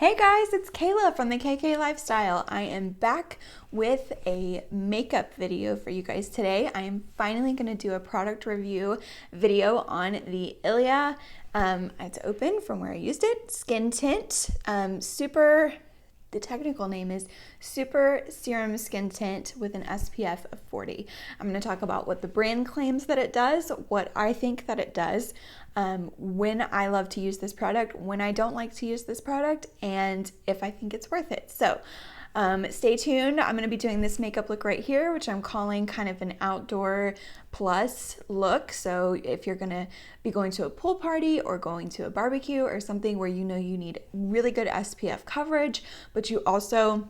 Hey guys, it's Kayla from the KK Lifestyle. I am back with a makeup video for you guys today. I am finally going to do a product review video on the Ilia, it's open from where I used it, Skin Tint, the technical name is Super Serum Skin Tint with an SPF of 40. I'm going to talk about what the brand claims that it does, what I think that it does, when I love to use this product, when I don't like to use this product, and if I think it's worth it. So stay tuned. I'm going to be doing this makeup look right here, which I'm calling kind of an outdoor plus look. So if you're going to be going to a pool party or going to a barbecue or something where you know you need really good SPF coverage, but you also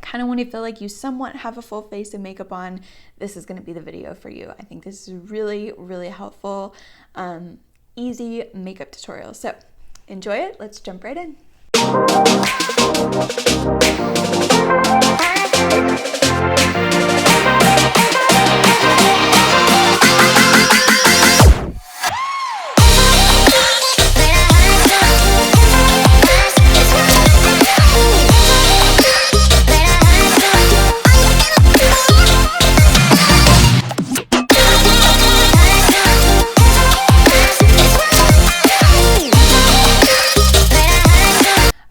kind of want to feel like you somewhat have a full face of makeup on, this is going to be the video for you. I think this is really, really helpful, easy makeup tutorial. So enjoy it. Let's jump right in.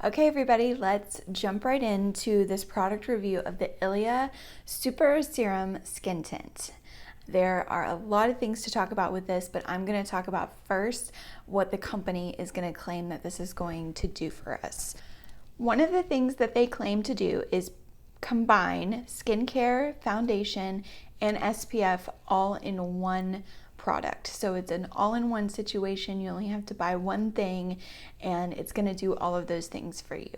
Okay everybody, let's jump right into this product review of the Ilia Super Serum Skin Tint. There are a lot of things to talk about with this, but I'm going to talk about first what the company is going to claim that this is going to do for us. One of the things that they claim to do is combine skincare, foundation, and SPF all in one product. So it's an all-in-one situation. You only have to buy one thing and it's going to do all of those things for you.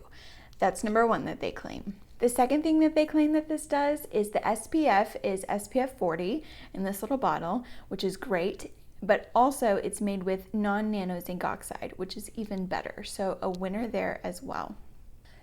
That's number one that they claim. The second thing that they claim that this does is the SPF is SPF 40 in this little bottle, which is great, but also it's made with non-nano zinc oxide, which is even better. So a winner there as well.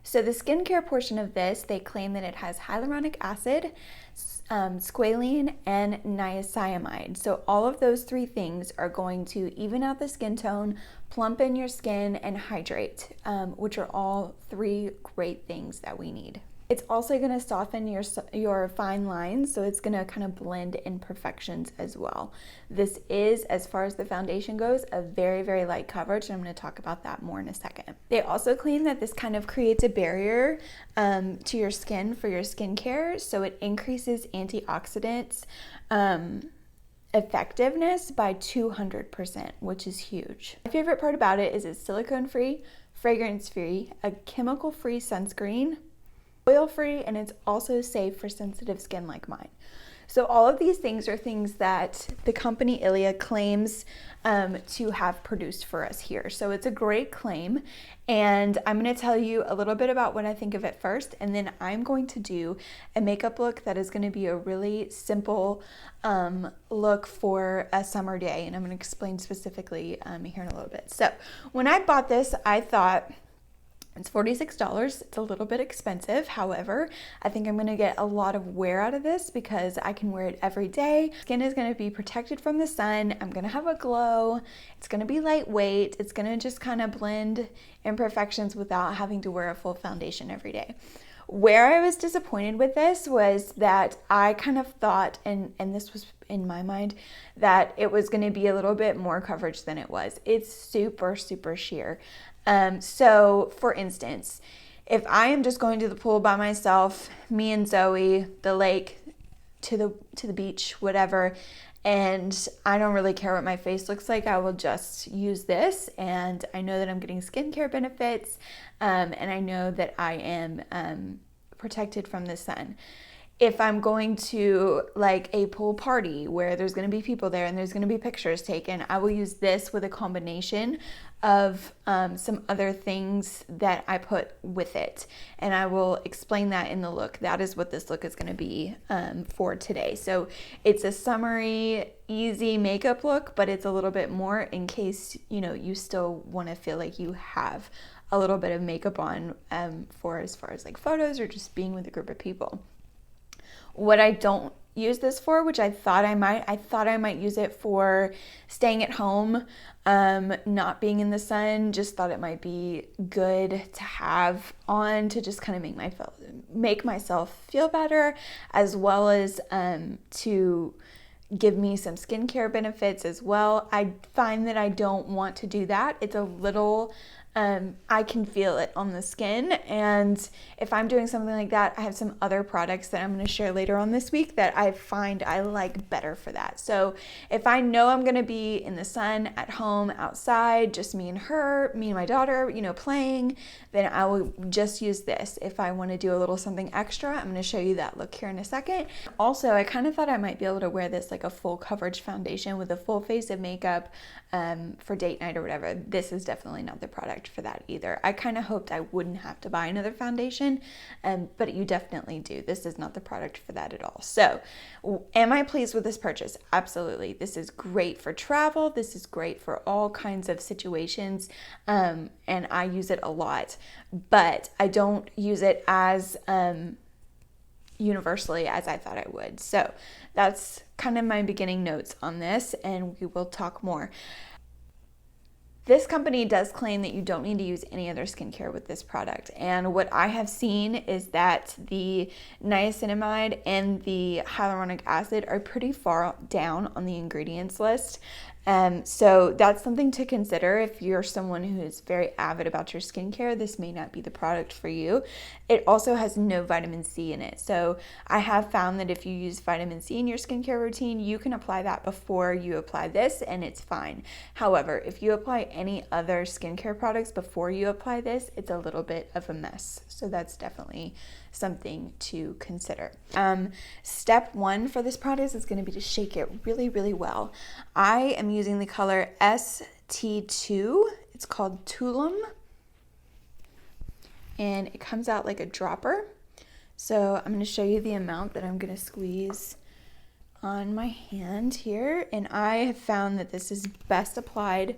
So the skincare portion of this, they claim that it has hyaluronic acid, squalene, and niacinamide. So all of those three things are going to even out the skin tone, plump in your skin, and hydrate, which are all three great things that we need. It's also going to soften your fine lines, so it's going to kind of blend imperfections as well. This is, as far as the foundation goes, a very, very light coverage, and I'm going to talk about that more in a second. They also claim that this kind of creates a barrier to your skin for your skincare, so it increases antioxidants effectiveness by 200%, which is huge. My favorite part about it is it's silicone-free, fragrance-free, a chemical-free sunscreen, oil-free, and it's also safe for sensitive skin like mine. So all of these things are things that the company Ilia claims to have produced for us here. So it's a great claim, and I'm going to tell you a little bit about what I think of it first, and then I'm going to do a makeup look that is going to be a really simple look for a summer day, and I'm going to explain specifically here in a little bit. So when I bought this, I thought, it's $46. It's a little bit expensive. However, I think I'm going to get a lot of wear out of this because I can wear it every day. Skin is going to be protected from the sun. I'm going to have a glow. It's going to be lightweight. It's going to just kind of blend imperfections without having to wear a full foundation every day. Where I was disappointed with this was that I kind of thought, and this was in my mind, that it was going to be a little bit more coverage than it was. It's super, super sheer. So for instance, if I am just going to the pool by myself, me and Zoe, the lake, to the beach, whatever, and I don't really care what my face looks like, I will just use this, and I know that I'm getting skincare benefits, and I know that I am protected from the sun. If I'm going to like a pool party where there's going to be people there and there's going to be pictures taken, I will use this with a combination of some other things that I put with it, and I will explain that in the look. That is what this look is going to be for today. So it's a summery, easy makeup look, but it's a little bit more in case you still want to feel like you have a little bit of makeup on for as far as like photos or just being with a group of people. What I don't use this for, which I thought I might use it for staying at home, not being in the sun. Just thought it might be good to have on to just kind of make myself feel better, as well as to give me some skincare benefits as well. I find that I don't want to do that. It's a little, I can feel it on the skin, and if I'm doing something like that, I have some other products that I'm going to share later on this week that I find I like better for that. So if I know I'm going to be in the sun, at home, outside, just me and my daughter, playing, then I will just use this. If I want to do a little something extra, I'm going to show you that look here in a second. Also, I kind of thought I might be able to wear this like a full coverage foundation with a full face of makeup for date night or whatever. This is definitely not the product for that either. I kind of hoped I wouldn't have to buy another foundation, but you definitely do. This is not the product for that at all. So am I pleased with this purchase? Absolutely. This is great for travel. This is great for all kinds of situations, and I use it a lot, but I don't use it as universally as I thought I would. So that's kind of my beginning notes on this, and we will talk more. This company does claim that you don't need to use any other skincare with this product. And what I have seen is that the niacinamide and the hyaluronic acid are pretty far down on the ingredients list. So that's something to consider if you're someone who is very avid about your skincare. This may not be the product for you. It also has no vitamin C in it. So I have found that if you use vitamin C in your skincare routine, you can apply that before you apply this and it's fine. However, if you apply any other skincare products before you apply this, it's a little bit of a mess. So that's definitely something to consider. Step one for this product is going to be to shake it really, really well. I am using the color ST2. It's called Tulum, and it comes out like a dropper. So I'm going to show you the amount that I'm going to squeeze on my hand here, and I have found that this is best applied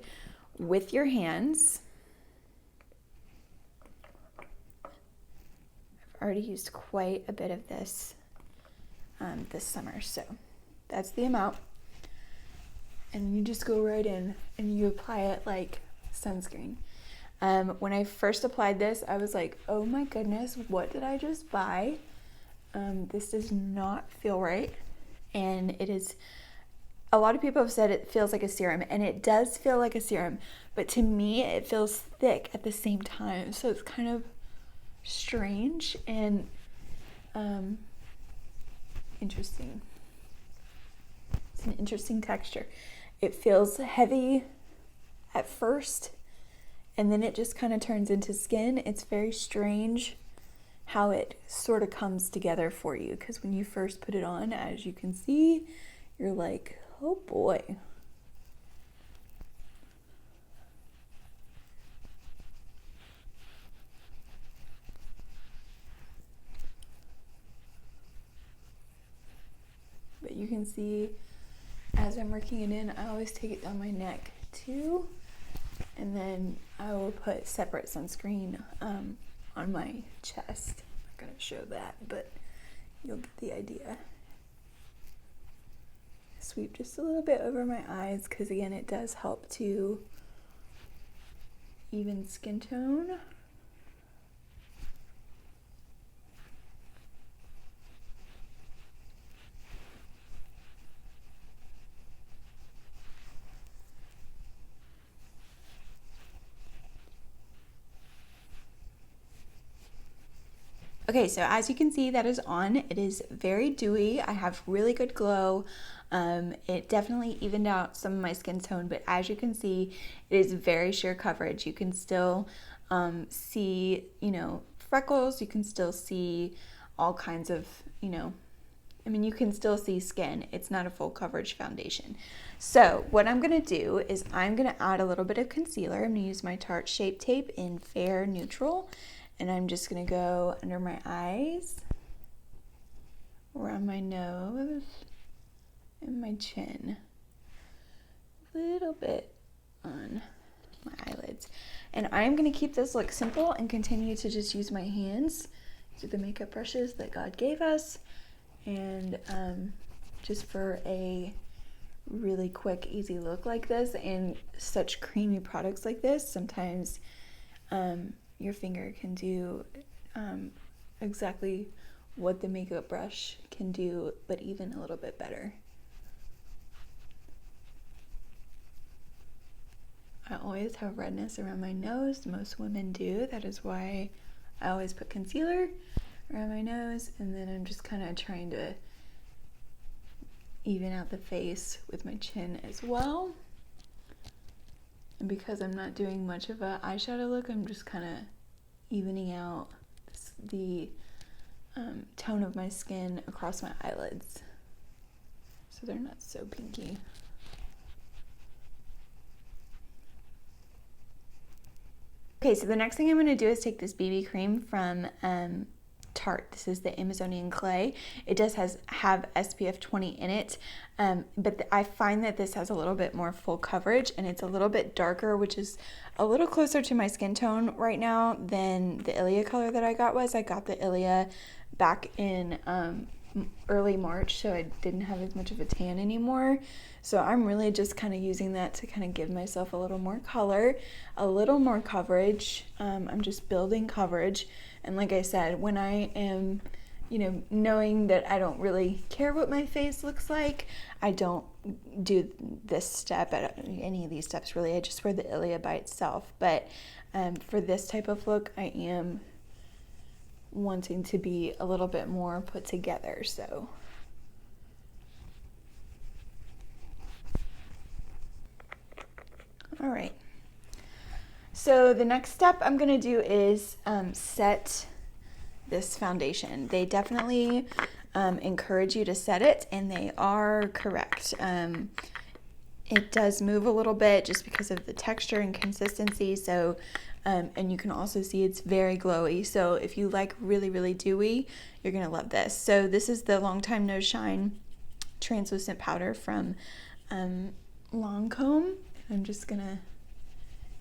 with your hands. Already used quite a bit of this this summer, so that's the amount, and you just go right in and you apply it like sunscreen. When I first applied this, I was like, oh my goodness, what did I just buy? This does not feel right, and it is, a lot of people have said it feels like a serum, and it does feel like a serum, but to me it feels thick at the same time, so it's kind of strange and interesting. It's an interesting texture. It feels heavy at first, and then it just kind of turns into skin. It's very strange how it sort of comes together for you, because when you first put it on, as you can see, you're like, oh boy. But you can see as I'm working it in, I always take it down my neck too, and then I will put separate sunscreen on my chest. I'm not gonna show that, but you'll get the idea. Sweep just a little bit over my eyes, because again, it does help to even skin tone. Okay, so as you can see, that is on. It is very dewy. I have really good glow. It definitely evened out some of my skin tone, but as you can see, it is very sheer coverage. You can still see, freckles. You can still see all kinds of, you can still see skin. It's not a full coverage foundation. So what I'm gonna do is I'm gonna add a little bit of concealer. I'm gonna use my Tarte Shape Tape in Fair Neutral. And I'm just gonna go under my eyes, around my nose, and my chin. A little bit on my eyelids. And I'm gonna keep this look simple and continue to just use my hands. These are the makeup brushes that God gave us. And just for a really quick, easy look like this, and such creamy products like this, sometimes your finger can do exactly what the makeup brush can do, but even a little bit better. I always have redness around my nose. Most women do. That is why I always put concealer around my nose, and then I'm just kind of trying to even out the face with my chin as well. And because I'm not doing much of an eyeshadow look, I'm just kind of evening out the tone of my skin across my eyelids, so they're not so pinky. Okay, so the next thing I'm going to do is take this BB cream from Tarte. This is the Amazonian Clay. It does have SPF 20 in it, but I find that this has a little bit more full coverage, and it's a little bit darker, which is a little closer to my skin tone right now than the Ilia color that I got was. I got the Ilia back in early March, so I didn't have as much of a tan anymore. So I'm really just kind of using that to kind of give myself a little more color, a little more coverage. I'm just building coverage. And like I said, when I am, knowing that I don't really care what my face looks like, I don't do this step at any of these steps really. I just wear the Ilia by itself. But for this type of look, I am wanting to be a little bit more put together, so. All right. So the next step I'm going to do is set this foundation. They definitely encourage you to set it, and they are correct. It does move a little bit just because of the texture and consistency, so and you can also see it's very glowy. So if you like really, really dewy, you're going to love this. So this is the Long Time No Shine translucent powder from Lancome. I'm just going to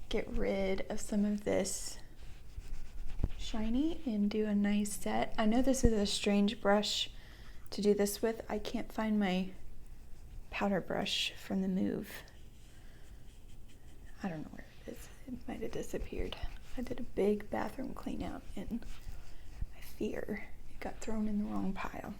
get rid of some of this shiny and do a nice set. I know this is a strange brush to do this with. I can't find my powder brush from the move. I don't know where it is. It might have disappeared. I did a big bathroom clean out, and I fear it got thrown in the wrong pile.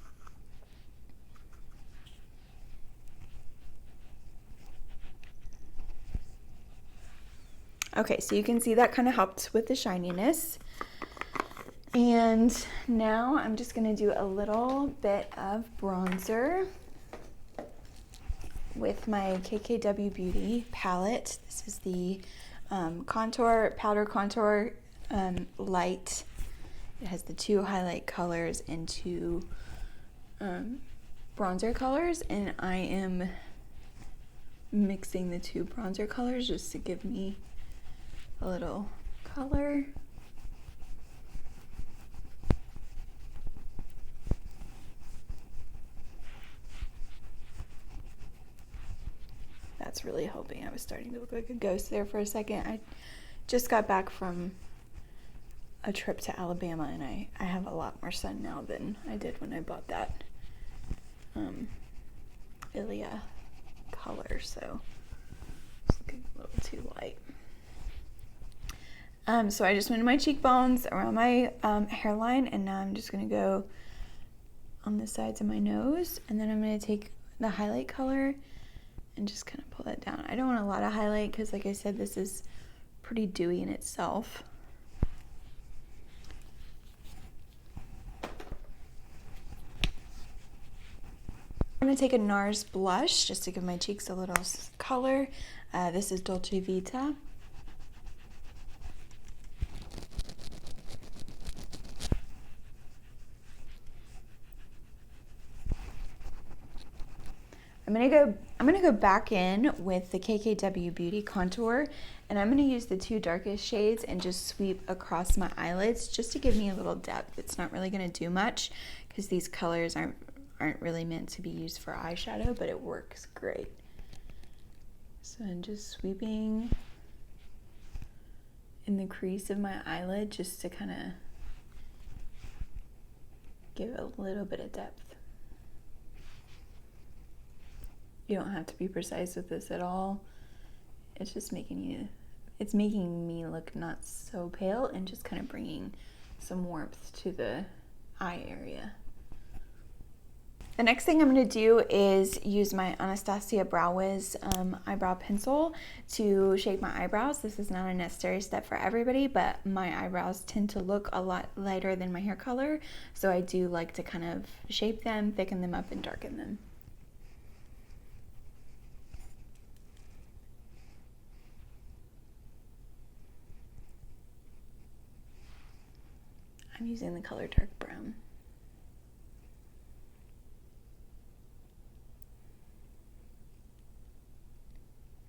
Okay, so you can see that kind of helped with the shininess. And now I'm just going to do a little bit of bronzer with my KKW Beauty palette. This is the powder contour light. It has the 2 highlight colors and 2 bronzer colors, and I am mixing the 2 bronzer colors just to give me a little color. That's really helping. I was starting to look like a ghost there for a second. I just got back from a trip to Alabama, and I have a lot more sun now than I did when I bought that Ilia color, so it's looking a little too light. So I just went to my cheekbones, around my hairline, and now I'm just going to go on the sides of my nose, and then I'm going to take the highlight color and just kind of pull that down. I don't want a lot of highlight because, like I said, this is pretty dewy in itself. I'm going to take a Nars blush just to give my cheeks a little color. This is Dolce Vita. I'm gonna go back in with the KKW Beauty contour, and I'm gonna use the 2 darkest shades and just sweep across my eyelids just to give me a little depth. It's not really gonna do much because these colors aren't really meant to be used for eyeshadow, but it works great. So I'm just sweeping in the crease of my eyelid just to kind of give a little bit of depth. You don't have to be precise with this at all. It's just it's making me look not so pale and just kind of bringing some warmth to the eye area. The next thing I'm going to do is use my Anastasia Brow Wiz eyebrow pencil to shape my eyebrows. This is not a necessary step for everybody, but my eyebrows tend to look a lot lighter than my hair color, so I do like to kind of shape them, thicken them up, and darken them. I'm using the color dark brown.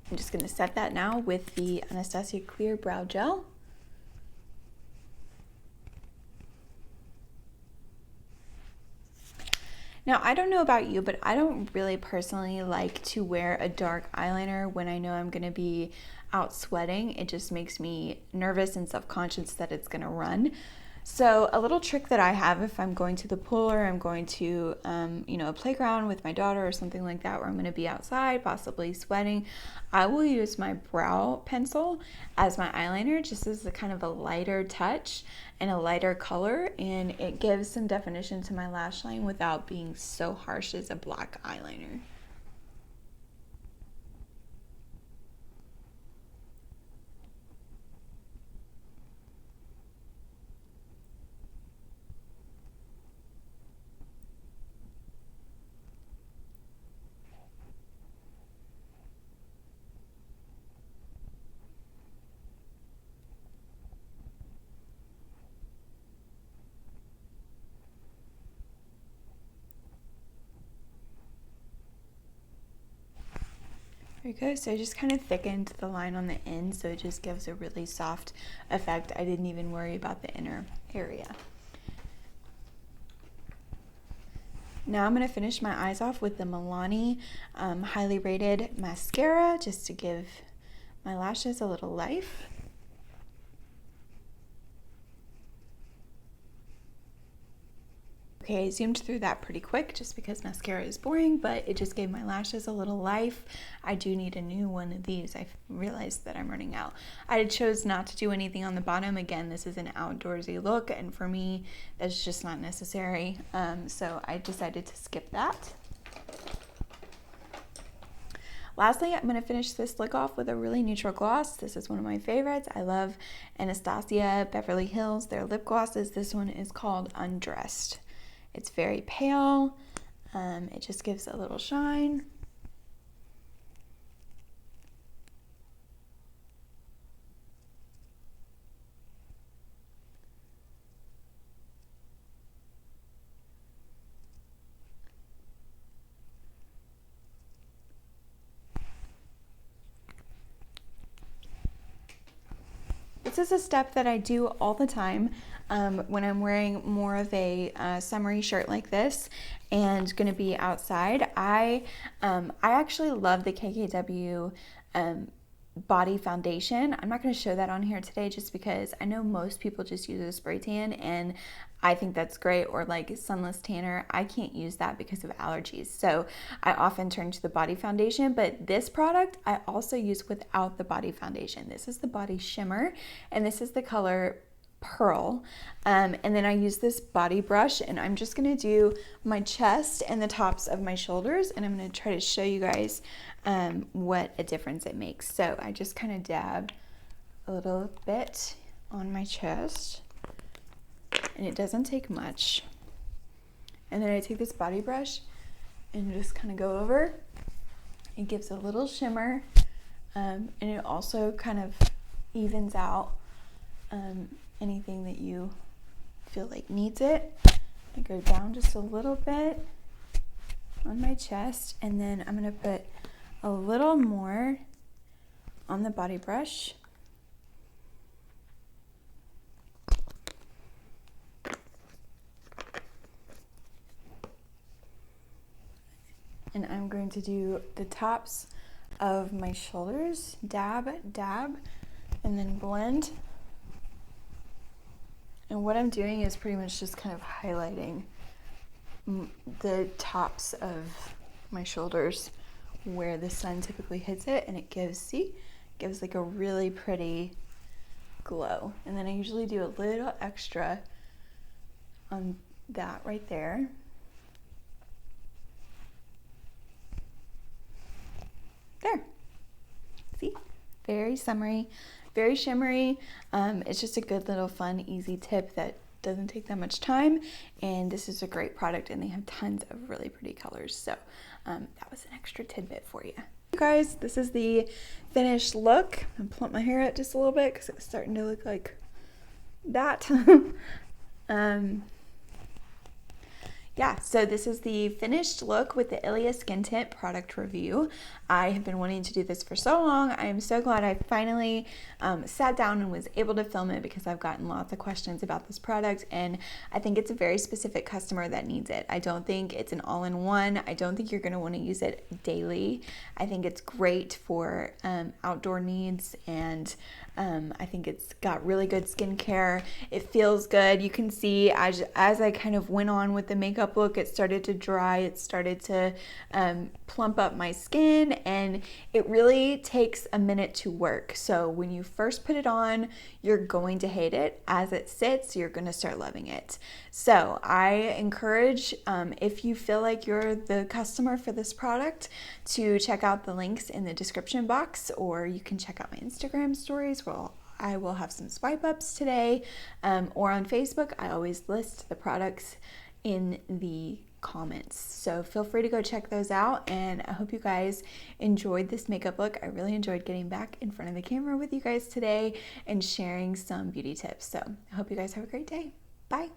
I'm just going to set that now with the Anastasia Clear Brow Gel. Now, I don't know about you, but I don't really personally like to wear a dark eyeliner when I know I'm going to be out sweating. It just makes me nervous and self-conscious that it's going to run. So a little trick that I have if I'm going to the pool or I'm going to, a playground with my daughter or something like that where I'm going to be outside, possibly sweating, I will use my brow pencil as my eyeliner just as a kind of a lighter touch and a lighter color, and it gives some definition to my lash line without being so harsh as a black eyeliner. There you go. So I just kind of thickened the line on the end, so it just gives a really soft effect. I didn't even worry about the inner area. Now I'm going to finish my eyes off with the Milani highly rated mascara just to give my lashes a little life. Okay, I zoomed through that pretty quick just because mascara is boring, but it just gave my lashes a little life. I do need a new one of these. I realized that I'm running out. I chose not to do anything on the bottom. Again, this is an outdoorsy look, and for me, that's just not necessary. So I decided to skip that. Lastly, I'm going to finish this look off with a really neutral gloss. This is one of my favorites. I love Anastasia, Beverly Hills, their lip glosses. This one is called Undressed. It's very pale. It just gives a little shine. This is a step that I do all the time when I'm wearing more of a summery shirt like this and going to be outside. I actually love the KKW body foundation. I'm not going to show that on here today just because I know most people just use a spray tan, and I think that's great, or like sunless tanner. I can't use that because of allergies, so I often turn to the body foundation. But this product I also use without the body foundation. This is the body shimmer, and this is the color Pearl, and then I use this body brush, and I'm just going to do my chest and the tops of my shoulders, and I'm going to try to show you guys what a difference it makes. So I just kind of dab a little bit on my chest, and it doesn't take much, and then I take this body brush and just kind of go over. It gives a little shimmer, and it also kind of evens out anything that you feel like needs it. I go down just a little bit on my chest, and then I'm going to put a little more on the body brush. And I'm going to do the tops of my shoulders, dab, dab, and then blend. And what I'm doing is pretty much just kind of highlighting the tops of my shoulders where the sun typically hits it, and it gives, see, gives like a really pretty glow. And then I usually do a little extra on that right there. There. See? Very summery, very shimmery. It's just a good little fun, easy tip that doesn't take that much time. And this is a great product, and they have tons of really pretty colors. So that was an extra tidbit for you. Guys, this is the finished look. I'm plump my hair out just a little bit because it's starting to look like that. Yeah, so this is the finished look with the Ilia Skin Tint product review. I have been wanting to do this for so long. I am so glad I finally sat down and was able to film it, because I've gotten lots of questions about this product, and I think it's a very specific customer that needs it. I don't think it's an all-in-one. I don't think you're going to want to use it daily. I think it's great for outdoor needs, and I think it's got really good skincare. It feels good. You can see as I kind of went on with the makeup look, it started to dry. It started to plump up my skin, and it really takes a minute to work. So when you first put it on, you're going to hate it. As it sits, you're going to start loving it. So I encourage, if you feel like you're the customer for this product, to check out the links in the description box, or you can check out my Instagram stories. Well, I will have some swipe ups today, or on Facebook. I always list the products in the comments, so feel free to go check those out. And I hope you guys enjoyed this makeup look. I really enjoyed getting back in front of the camera with you guys today and sharing some beauty tips. So I hope you guys have a great day. Bye.